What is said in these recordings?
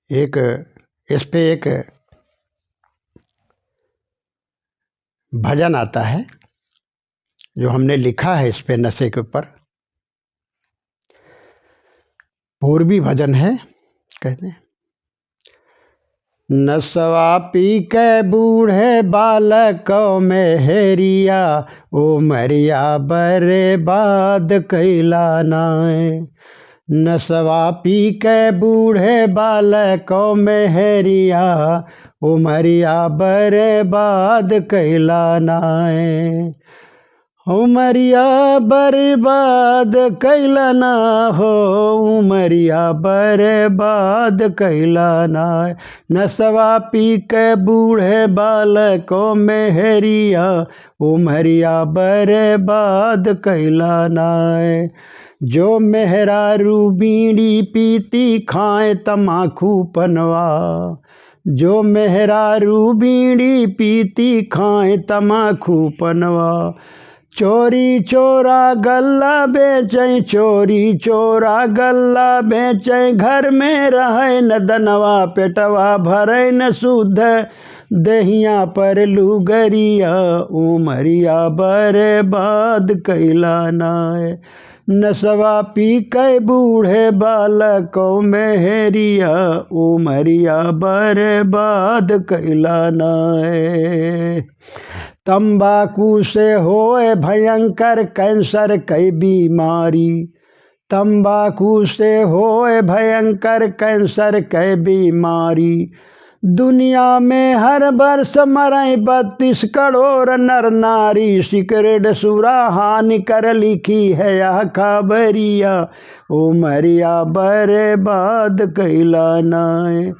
एक इस पे एक भजन आता है जो हमने लिखा है इस पे नशे के ऊपर। पूर्वी भजन है। कहते हैं, नशवा पी के बूढ़े बालकों में हेरिया, ओ मरिया बर्बाद कैला नाय। नशवा पी के बूढ़े बालकों में हेरिया, ओ मरिया बर्बाद कैला नाय। उमरिया बर्बाद कैला ना हो, उमरिया बर्बाद कैला ना। नशवा पी के बूढ़े बालकों में हेरिया, उमरिया बर्बाद कैला ना। जो मेहरारू बीड़ी पीती खाए तमाकू पनवा, जो मेहरारू बीड़ी पीती खाए तमाकू पनवा। चोरी चोरा गल्ला बेचै, चोरी चोरा गल्ला बेचै, घर में रहे न दनवा, पेटवा भरे न शुद्ध दहिया पर लुगरिया, उमरिया बर्बाद कैला नाय। नशवा पी के बूढ़े बालकों में हेरिया, उमरिया बर्बाद कैला नाय। तंबाकू से होए भयंकर कैंसर कई बीमारी, तंबाकू से होए भयंकर कैंसर कई बीमारी। दुनिया में हर वर्ष मरे 32 करोड़ नर नारी, सिगरेट सुरा हानि कर लिखी है यह खबरिया, उमरिया बर्बाद कैला नाय।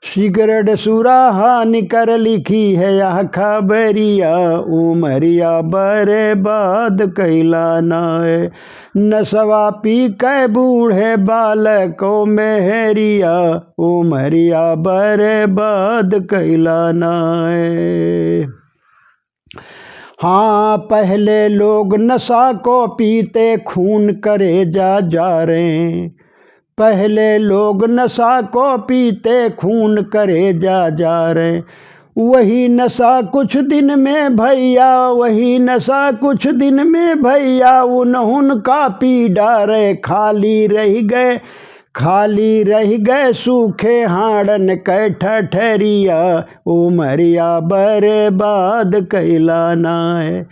सिगरेट सुरा हानि कर लिखी है यह खबरिया, उमरिया बर्बाद कैला नाय। नशवा पी के बूढ़े बालकों में हेरिया, उमरिया बर्बाद कैला नाय। हाँ, पहले लोग नशा को पीते खून करे जा रहे, पहले लोग नशा को पीते खून करे जा रहे। वही नशा कुछ दिन में भैया, वही नशा कुछ दिन में भैया, उनका पी डारे। खाली रह गए, खाली रह गए सूखे हाड़न कै ठठरिया, उमरिया बर्बाद कैला नाय।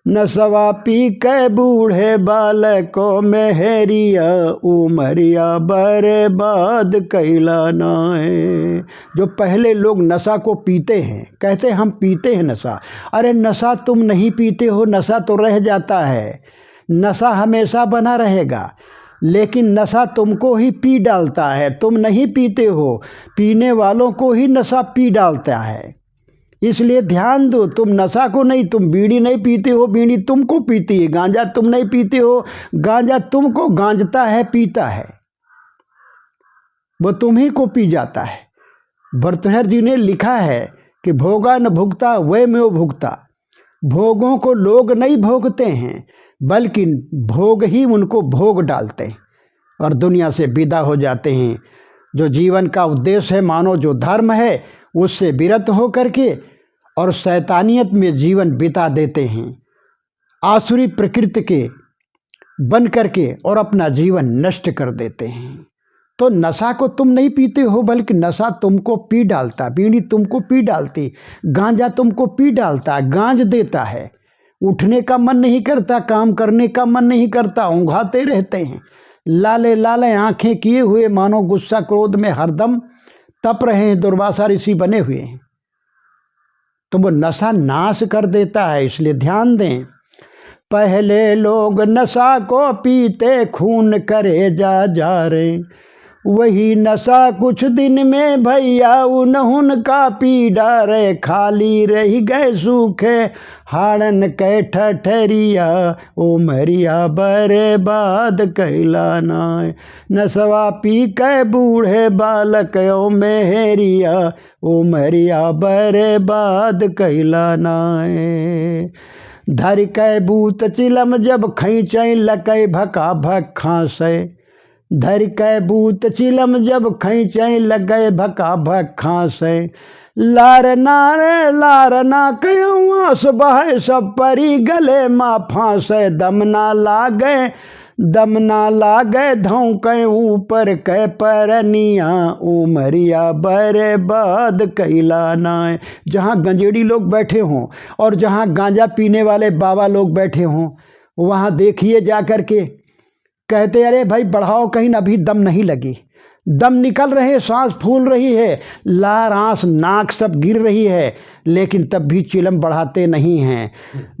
नशवा पी के बूढ़े बालकों में हेरिया, उमरिया बर्बाद कैला नाय। जो पहले लोग नशा को पीते हैं, कहते हम पीते हैं नशा। अरे नशा तुम नहीं पीते हो, नशा तो रह जाता है, नशा हमेशा बना रहेगा, लेकिन नशा तुमको ही पी डालता है। तुम नहीं पीते हो, पीने वालों को ही नशा पी डालता है। इसलिए ध्यान दो, तुम नशा को नहीं, तुम बीड़ी नहीं पीते हो, बीड़ी तुमको पीती है। गांजा तुम नहीं पीते हो, गांजा तुमको गांजता है, पीता है, वो तुम्ही को पी जाता है। भर्तृहरि जी ने लिखा है कि भोगा न भुगता वह में वो भुगता। भोगों को लोग नहीं भोगते हैं, बल्कि भोग ही उनको भोग डालते हैं और दुनिया से विदा हो जाते हैं। जो जीवन का उद्देश्य है, मानो जो धर्म है, उससे विरत हो करके और शैतानियत में जीवन बिता देते हैं, आसुरी प्रकृति के बन करके और अपना जीवन नष्ट कर देते हैं। तो नशा को तुम नहीं पीते हो, बल्कि नशा तुमको पी डालता। बीड़ी तुमको पी डालती, गांजा तुमको पी डालता, गांज देता है। उठने का मन नहीं करता, काम करने का मन नहीं करता, ऊँघाते रहते हैं, लाले लाले आंखें किए हुए, मानो गुस्सा क्रोध में हरदम तप रहे हैं, दुर्वासा ऋषि बने हुए हैं। तो वो नशा नाश कर देता है, इसलिए ध्यान दें। पहले लोग नशा को पीते खून करे जा रहे, वही नशा कुछ दिन में भैया उनका पी डारे। खाली रह गए सूखे हाड़न कै ठठरिया, उमरिया बर्बाद कैला नाय। नशवा पी के बूढ़े बालकों में हेरिया, उमरिया बर्बाद कैला नाय। धर कै बूत चिलम जब खैंचै लकै भका भक खांसै, धर कै बूत चिलम जब खैचै लगे भका भक खांसे लार ना कयो आस बहे सब परी गले माँ फांसे दम ना लागे धौंके ऊपर कै परनिया उमरिया बर्बाद कैला नाय। जहाँ गंजेड़ी लोग बैठे हों और जहाँ गांजा पीने वाले बाबा लोग बैठे हों वहाँ देखिए जा कर के, कहते अरे भाई बढ़ाओ कहीं, अभी दम नहीं लगी, दम निकल रहे, सांस फूल रही है, लार आंस नाक सब गिर रही है, लेकिन तब भी चिलम बढ़ाते नहीं हैं।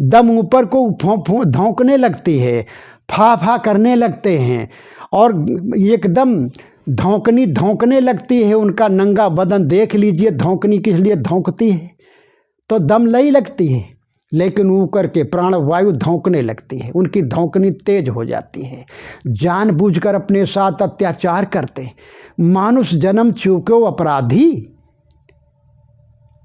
दम ऊपर को धौंकने लगती है, फा करने लगते हैं और एकदम धौंकने लगती है। उनका नंगा बदन देख लीजिए, धौंकनी किस लिए धौंकती है, तो दम नहीं लगती है, लेकिन ऊपर के प्राण वायु धौंकने लगती है, उनकी धौंकनी तेज हो जाती है। जानबूझकर अपने साथ अत्याचार करते, मानुष जन्म चूको अपराधी।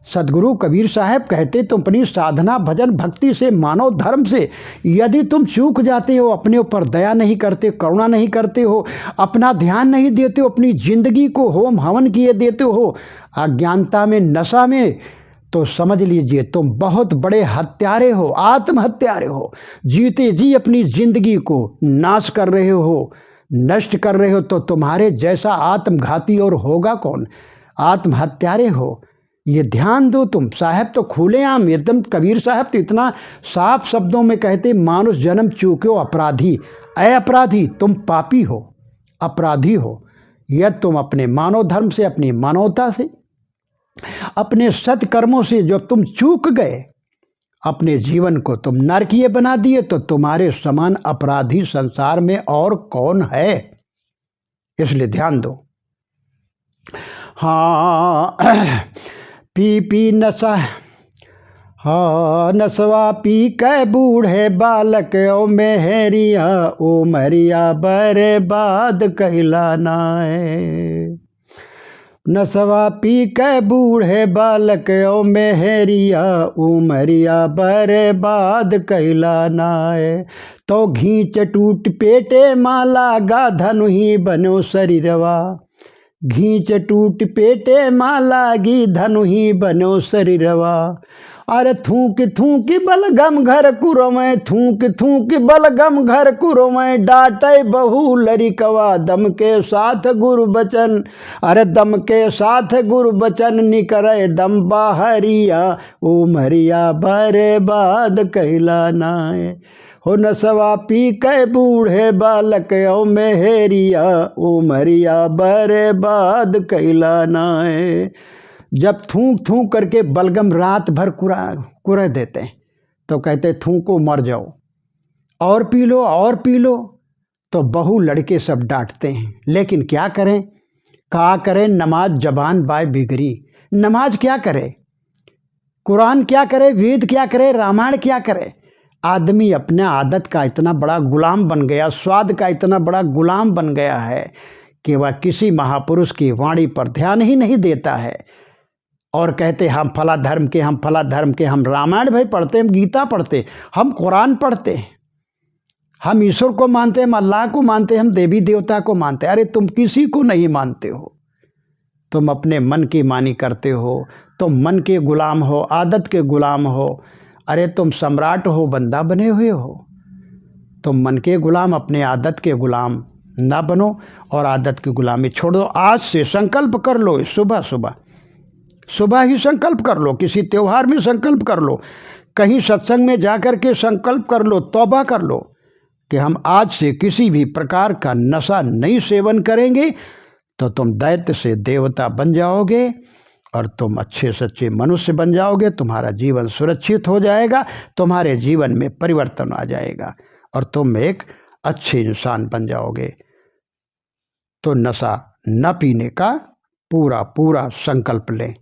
सदगुरु कबीर साहब कहते तुम अपनी साधना भजन भक्ति से मानव धर्म से यदि तुम चूक जाते हो, अपने ऊपर दया नहीं करते, करुणा नहीं करते हो, अपना ध्यान नहीं देते हो, अपनी जिंदगी को होम हवन किए देते हो अज्ञानता में, नशा में, तो समझ लीजिए तुम बहुत बड़े हत्यारे हो, आत्महत्यारे हो। जीते जी अपनी जिंदगी को नाश कर रहे हो, नष्ट कर रहे हो, तो तुम्हारे जैसा आत्मघाती और होगा कौन? आत्महत्यारे हो, ये ध्यान दो तुम। साहब तो खुलेआम एकदम, कबीर साहब तो इतना साफ शब्दों में कहते मानुष जन्म चूको अपराधी। अय अपराधी, तुम पापी हो, अपराधी हो। यह तुम अपने मानव धर्म से, अपनी मानवता से, अपने सत्कर्मों से जो तुम चूक गए, अपने जीवन को तुम नरकीय बना दिए, तो तुम्हारे समान अपराधी संसार में और कौन है? इसलिए ध्यान दो। हाँ पी नशा, हाँ नसवा पी कै बूढ़े बालक ओ मेहरिया उमरिया बर्बाद कैला नाय। नसवा पी कै बूढ़े बालक ओ मेहरिया उमरिया बर्बाद कैला नाय। तो घींच टूट पेटे माला गा धनु ही बनो शरीरवा। घींच टूट पेटे माला गी धनु ही बनो शरीरवा। अरे थूक थूक बलगम घर कुरमय, थूक थूक बलगम घर कुरमय, डांटे बहु लरिकवा दम के साथ गुरु बचन। अरे दम के साथ गुरु बचन निकरे दम बाहरिया उमरिया बर्बाद कैला नाय। हो नसवा पी कै बूढ़े बालक ओ मेहरिया उमरिया बर्बाद कैला नाय। जब थूक थूक करके बलगम रात भर कुरह देते हैं तो कहते थूको मर जाओ, और पी लो और पी लो, तो बहू लड़के सब डांटते हैं। लेकिन क्या करें, क्या करें, नमाज जबान बाय बिगड़ी। नमाज क्या करे, कुरान क्या करे, वेद क्या करे, रामायण क्या करे। आदमी अपने आदत का इतना बड़ा गुलाम बन गया, स्वाद का इतना बड़ा गुलाम बन गया है कि वह किसी महापुरुष की वाणी पर ध्यान ही नहीं देता है। और कहते हम फला धर्म के, हम फला धर्म के, हम रामायण भाई पढ़ते, हम गीता पढ़ते, हम कुरान पढ़ते हैं, हम ईश्वर को मानते, हम अल्लाह को मानते, हम देवी देवता को मानते। अरे तुम किसी को नहीं मानते हो, तुम अपने मन की मानी करते हो, तुम मन के गुलाम हो, आदत के गुलाम हो। अरे तुम सम्राट हो, बंदा बने हुए हो। तुम मन के गुलाम, अपने आदत के गुलाम ना बनो और आदत की गुलामी छोड़ दो। आज से संकल्प कर लो, सुबह सुबह सुबह ही संकल्प कर लो, किसी त्यौहार में संकल्प कर लो, कहीं सत्संग में जाकर के संकल्प कर लो, तौबा कर लो कि हम आज से किसी भी प्रकार का नशा नहीं सेवन करेंगे। तो तुम दैत्य से देवता बन जाओगे और तुम अच्छे सच्चे मनुष्य बन जाओगे। तुम्हारा जीवन सुरक्षित हो जाएगा, तुम्हारे जीवन में परिवर्तन आ जाएगा और तुम एक अच्छे इंसान बन जाओगे। तो नशा न पीने का पूरा पूरा संकल्प लें,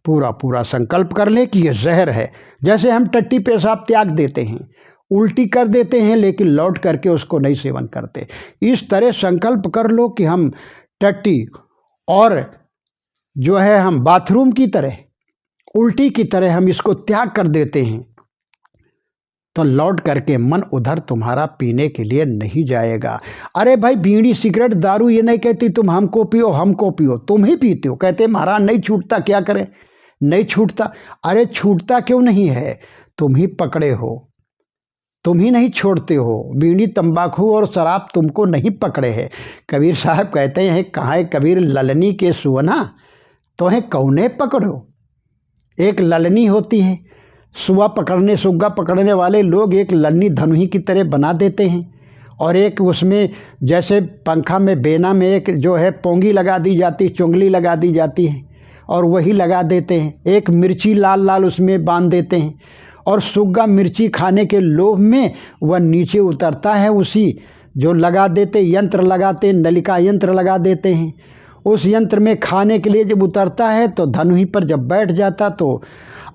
पूरा पूरा संकल्प कर लें कि यह जहर है। जैसे हम टट्टी पेशाब त्याग देते हैं, उल्टी कर देते हैं, लेकिन लौट करके उसको नहीं सेवन करते। इस तरह संकल्प कर लो कि हम टट्टी और जो है हम बाथरूम की तरह, उल्टी की तरह हम इसको त्याग कर देते हैं। तो लौट करके मन उधर तुम्हारा पीने के लिए नहीं जाएगा। अरे भाई बीड़ी सिगरेट दारू ये नहीं कहती तुम हमको पियो, तुम ही पीते हो। कहते महाराज नहीं छूटता, क्या करें, नहीं छूटता। अरे छूटता क्यों नहीं है, तुम ही पकड़े हो, तुम ही नहीं छोड़ते हो। बीड़ी तंबाकू और शराब तुमको नहीं पकड़े है। कबीर साहब कहते हैं, कहाँ है कबीर ललनी के सुवना तो है कौने पकड़ो। एक ललनी होती है, सुग्गा पकड़ने वाले लोग एक ललनी धनुही की तरह बना देते हैं, और एक उसमें जैसे पंखा में बेना में एक जो है पोंगी लगा दी जाती, चुंगली लगा दी जाती है, और वही लगा देते हैं। एक मिर्ची लाल लाल उसमें बांध देते हैं, और सुग्गा मिर्ची खाने के लोभ में वह नीचे उतरता है। उसी जो लगा देते यंत्र लगाते, नलिका यंत्र लगा देते हैं, उस यंत्र में खाने के लिए जब उतरता है तो धनुही पर जब बैठ जाता तो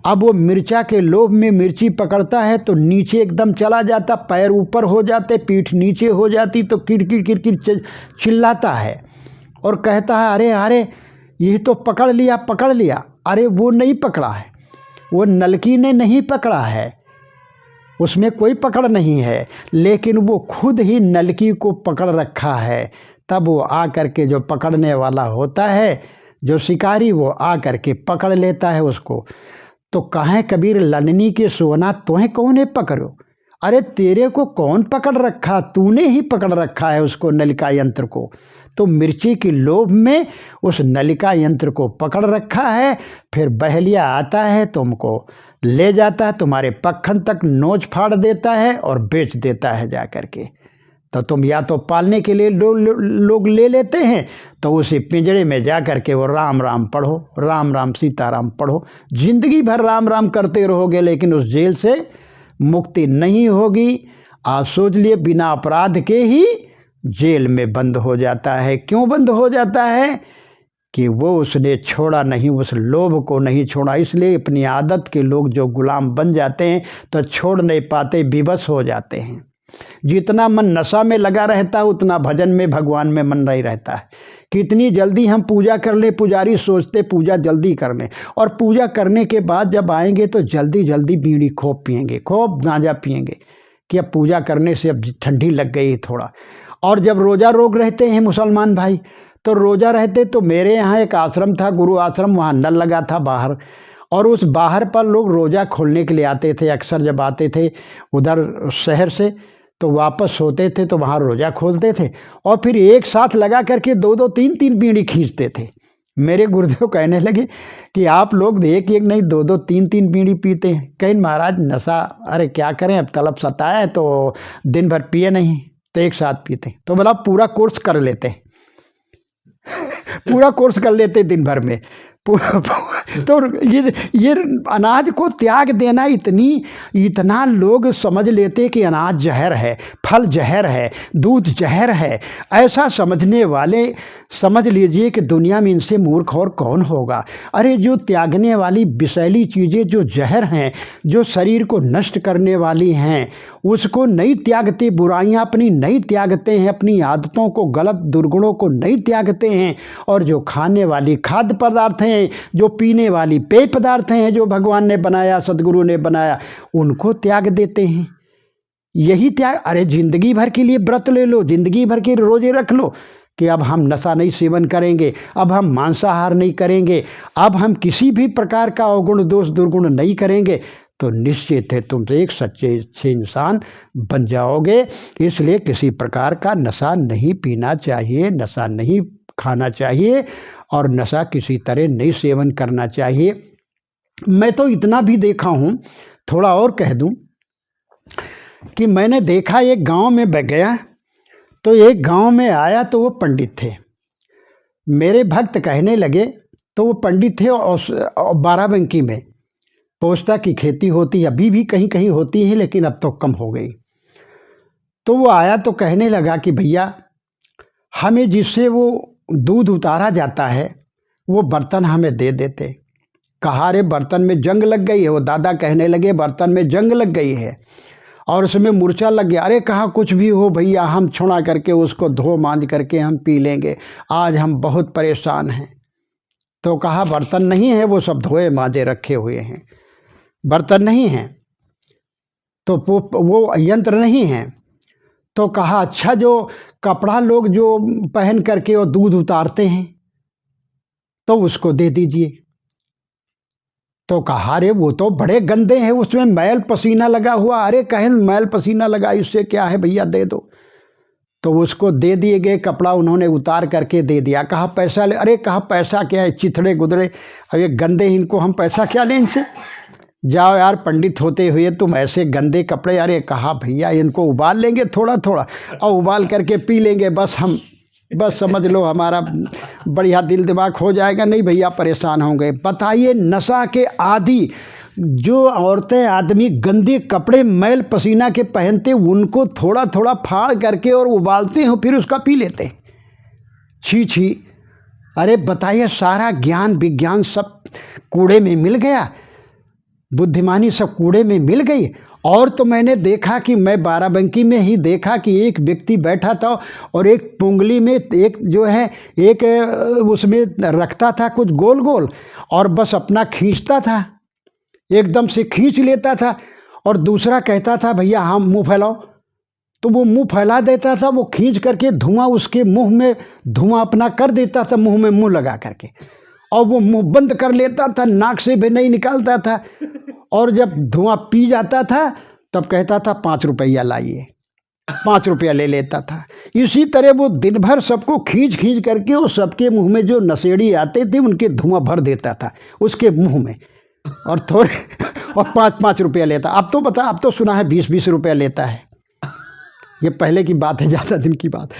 अब वो मिर्चा के लोभ में मिर्ची पकड़ता है तो नीचे एकदम चला जाता, पैर ऊपर हो जाते, पीठ नीचे हो जाती, तो किरकिर चिल्लाता है और कहता है अरे अरे ये तो पकड़ लिया। अरे वो नहीं पकड़ा है, वो नलकी ने नहीं पकड़ा है, उसमें कोई पकड़ नहीं है, लेकिन वो खुद ही नलकी को पकड़ रखा है। तब वो आ करके जो पकड़ने वाला होता है, जो शिकारी, वो आ करके पकड़ लेता है उसको। तो कहें कबीर ललनी के सोना तोहें कौने पकड़ो। अरे तेरे को कौन पकड़ रखा, तूने ही पकड़ रखा है उसको, नलिका यंत्र को। तो मिर्ची की लोभ में उस नलिका यंत्र को पकड़ रखा है। फिर बहलिया आता है, तुमको ले जाता है, तुम्हारे पखन तक नोच फाड़ देता है और बेच देता है जा करके। तो तुम या तो पालने के लिए लोग ले लेते हैं, तो उसी पिंजरे में जा कर के वो राम राम पढ़ो, राम राम सीताराम पढ़ो, जिंदगी भर राम राम करते रहोगे, लेकिन उस जेल से मुक्ति नहीं होगी। आप सोच लिए, बिना अपराध के ही जेल में बंद हो जाता है। क्यों बंद हो जाता है? कि वो उसने छोड़ा नहीं, उस लोभ को नहीं छोड़ा। इसलिए अपनी आदत के लोग जो गुलाम बन जाते हैं तो छोड़ नहीं पाते, विवश हो जाते हैं। जितना मन नशा में लगा रहता है उतना भजन में, भगवान में मन नहीं रहता है। कितनी जल्दी हम पूजा कर ले, पुजारी सोचते पूजा जल्दी कर लें, और पूजा करने के बाद जब आएंगे तो जल्दी जल्दी बीड़ी खूब पिएंगे, खूब गांजा पिएंगे कि अब पूजा करने से अब ठंडी लग गई थोड़ा। और जब रोज़ा रोग रहते हैं मुसलमान भाई, तो रोज़ा रहते तो मेरे यहाँ एक आश्रम था, गुरु आश्रम, वहाँ नल लगा था बाहर, और उस बाहर पर लोग रोज़ा खोलने के लिए आते थे। अक्सर जब आते थे उधर शहर से तो वापस होते थे तो वहाँ रोज़ा खोलते थे, और फिर एक साथ लगा करके 2-2 3-3 बीड़ी खींचते थे। मेरे गुरुदेव कहने लगे कि आप लोग एक एक नहीं 2-2 3-3 बीड़ी पीते हैं। कहीं महाराज नशा, अरे क्या करें, अब तलब सताया है तो दिन भर पिए नहीं तो एक साथ पीते। तो बोला पूरा कोर्स कर लेते पूरा कोर्स कर लेते दिन भर में तो ये अनाज को त्याग देना, इतना लोग समझ लेते कि अनाज जहर है, फल जहर है, दूध जहर है। ऐसा समझने वाले समझ लीजिए कि दुनिया में इनसे मूर्ख और कौन होगा। अरे जो त्यागने वाली विषैली चीज़ें जो जहर हैं, जो शरीर को नष्ट करने वाली हैं, उसको नहीं त्यागते, बुराइयां अपनी नहीं त्यागते हैं, अपनी आदतों को, गलत दुर्गुणों को नहीं त्यागते हैं। और जो खाने वाली खाद्य पदार्थ हैं, जो पीने वाली पेय पदार्थ हैं, जो भगवान ने बनाया, सदगुरु ने बनाया, उनको त्याग देते हैं। यही त्याग। अरे जिंदगी भर के लिए व्रत ले लो, जिंदगी भर के रोजे रख लो कि अब हम नशा नहीं सेवन करेंगे, अब हम मांसाहार नहीं करेंगे, अब हम किसी भी प्रकार का अवगुण दोष दुर्गुण नहीं करेंगे, तो निश्चित है तुम एक सच्चे अच्छे इंसान बन जाओगे। इसलिए किसी प्रकार का नशा नहीं पीना चाहिए, नशा नहीं खाना चाहिए, और नशा किसी तरह नहीं सेवन करना चाहिए। मैं तो इतना भी देखा हूँ, थोड़ा और कह दूँ कि मैंने देखा एक गांव में गया, तो एक गांव में आया तो वो पंडित थे। मेरे भक्त कहने लगे, तो वो पंडित थे और बाराबंकी में पोस्ता की खेती होती, अभी भी कहीं कहीं होती है, लेकिन अब तो कम हो गई। तो वो आया तो कहने लगा कि भैया हमें जिससे वो दूध उतारा जाता है वो बर्तन हमें दे देते। कहा रे बर्तन में जंग लग गई है। वो दादा कहने लगे बर्तन में जंग लग गई है और उसमें मूर्छा लग गया। अरे कहा कुछ भी हो भैया, हम छुड़ा करके उसको धो मांज करके हम पी लेंगे, आज हम बहुत परेशान हैं। तो कहा बर्तन नहीं है, वो सब धोए मांजे रखे हुए हैं, बर्तन नहीं हैं। तो वो यंत्र नहीं है। तो कहा अच्छा जो कपड़ा लोग जो पहन करके वो दूध उतारते हैं तो उसको दे दीजिए। तो कहा अरे वो तो बड़े गंदे हैं, उसमें मैल पसीना लगा हुआ। अरे कहें मैल पसीना लगा, इससे क्या है भैया दे दो। तो उसको दे दिए गए कपड़ा, उन्होंने उतार करके दे दिया। कहा पैसा ले। अरे कहा पैसा क्या है, चिथड़े गुदड़े, अब ये गंदे इनको हम पैसा क्या लें इनसे, जाओ यार पंडित होते हुए तुम ऐसे गंदे कपड़े। अरे कहा भैया इनको उबाल लेंगे थोड़ा थोड़ा और उबाल करके पी लेंगे, बस समझ लो हमारा बढ़िया दिल दिमाग हो जाएगा। नहीं भैया परेशान होंगे। बताइए नशा के आदि जो औरतें आदमी गंदे कपड़े मैल पसीना के पहनते, उनको थोड़ा थोड़ा फाड़ करके और उबालते हैं, फिर उसका पी लेते हैं। छी छी। अरे बताइए सारा ज्ञान विज्ञान सब कूड़े में मिल गया, बुद्धिमानी सब कूड़े में मिल गई। और तो मैंने देखा कि मैं बाराबंकी में ही देखा कि एक व्यक्ति बैठा था और एक पुंगली में एक जो है एक उसमें रखता था कुछ गोल गोल और बस अपना खींचता था, एकदम से खींच लेता था। और दूसरा कहता था भैया हाँ मुंह फैलाओ, तो वो मुंह फैला देता था। वो खींच करके धुआं उसके मुंह में धुआं अपना कर देता था, मुंह में मुंह लगा करके, और वो मुंह बंद कर लेता था, नाक से भी नहीं निकालता था। और जब धुआं पी जाता था तब कहता था 5 रुपया लाइए, 5 रुपया ले लेता था। इसी तरह वो दिन भर सबको खींच खींच करके और सबके मुंह में जो नशेड़ी आते थे उनके धुआं भर देता था उसके मुंह में, और थोड़े और 5-5 रुपया लेता। अब तो पता, अब तो सुना है 20-20 रुपया लेता है। ये पहले की बात है, ज़्यादा दिन की बात।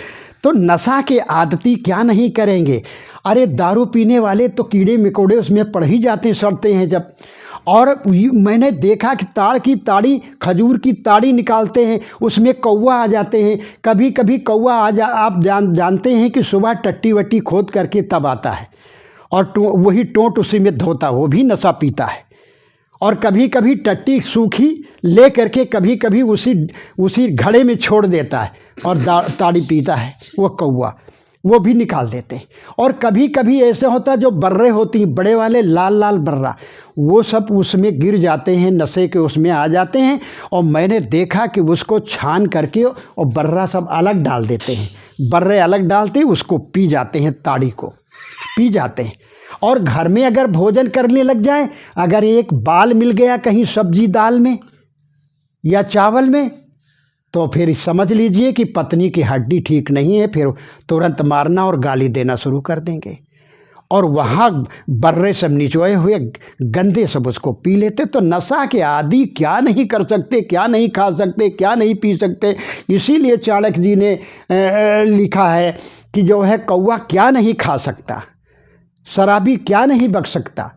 तो नशा के आदती क्या नहीं करेंगे। अरे दारू पीने वाले तो कीड़े मकोड़े उसमें पड़ ही जाते हैं, सड़ते हैं जब। और मैंने देखा कि ताड़ की ताड़ी, खजूर की ताड़ी निकालते हैं, उसमें कौवा आ जाते हैं। कभी कभी कौवा आप जानते हैं कि सुबह टट्टी वट्टी खोद करके तब आता है और वही टोंट उसी में धोता, वो भी नशा पीता है। और कभी कभी टट्टी सूखी ले करके कभी कभी उसी घड़े में छोड़ देता है और ताड़ी पीता है वो कौवा, वो भी निकाल देते हैं। और कभी कभी ऐसे होता है जो बर्रे होती हैं बड़े वाले लाल लाल बर्रा, वो सब उसमें गिर जाते हैं, नशे के उसमें आ जाते हैं। और मैंने देखा कि उसको छान करके और बर्रा सब अलग डाल देते हैं, बर्रे अलग डालते हैं, उसको पी जाते हैं, ताड़ी को पी जाते हैं। और घर में अगर भोजन करने लग जाए, अगर एक बाल मिल गया कहीं सब्जी दाल में या चावल में, तो फिर समझ लीजिए कि पत्नी की हड्डी ठीक नहीं है, फिर तुरंत मारना और गाली देना शुरू कर देंगे। और वहाँ बर्रे सब निचोए हुए गंदे सब उसको पी लेते। तो नशा के आदि क्या नहीं कर सकते, क्या नहीं खा सकते, क्या नहीं पी सकते। इसीलिए चाणक्य जी ने लिखा है कि जो है कौवा क्या नहीं खा सकता, शराबी क्या नहीं बक सकता,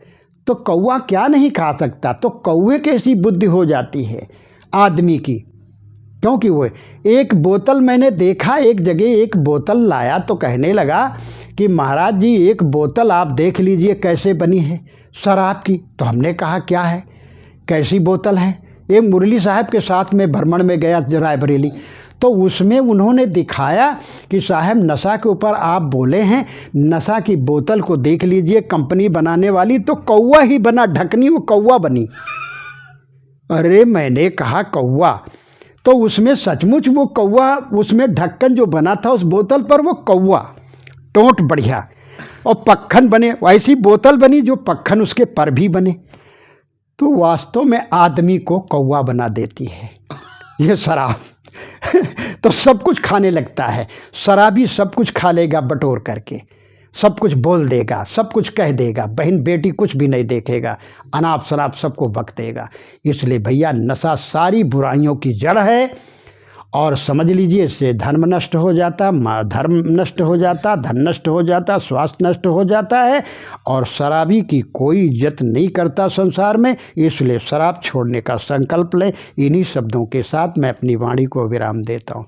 तो कौवा क्या नहीं खा सकता। तो कौवे कैसी बुद्धि हो जाती है आदमी की, क्योंकि वो एक बोतल, मैंने देखा एक जगह एक बोतल लाया तो कहने लगा कि महाराज जी एक बोतल आप देख लीजिए कैसे बनी है शराब की। तो हमने कहा क्या है, कैसी बोतल है। एक मुरली साहब के साथ में भ्रमण में गया रायबरेली, तो उसमें उन्होंने दिखाया कि साहब नशा के ऊपर आप बोले हैं, नशा की बोतल को देख लीजिए कंपनी बनाने वाली, तो कौवा ही बना, ढकनी वो कौवा बनी। अरे मैंने कहा कौवा, तो उसमें सचमुच वो कौवा, उसमें ढक्कन जो बना था उस बोतल पर वो कौवा, टोंट बढ़िया, और पक्खन बने, वैसी बोतल बनी जो पक्खन उसके पर भी बने। तो वास्तव में आदमी को कौवा बना देती है ये शराब। तो सब कुछ खाने लगता है शराबी, सब कुछ खा लेगा बटोर करके, सब कुछ बोल देगा, सब कुछ कह देगा, बहन बेटी कुछ भी नहीं देखेगा, अनाप शराब सबको बक देगा। इसलिए भैया नशा सारी बुराइयों की जड़ है। और समझ लीजिए इससे धर्म नष्ट हो जाता, धर्म नष्ट हो जाता, धन नष्ट हो जाता, स्वास्थ्य नष्ट हो जाता है। और शराबी की कोई इज्जत नहीं करता संसार में। इसलिए शराब छोड़ने का संकल्प लें। इन्हीं शब्दों के साथ मैं अपनी वाणी को विराम देता हूँ।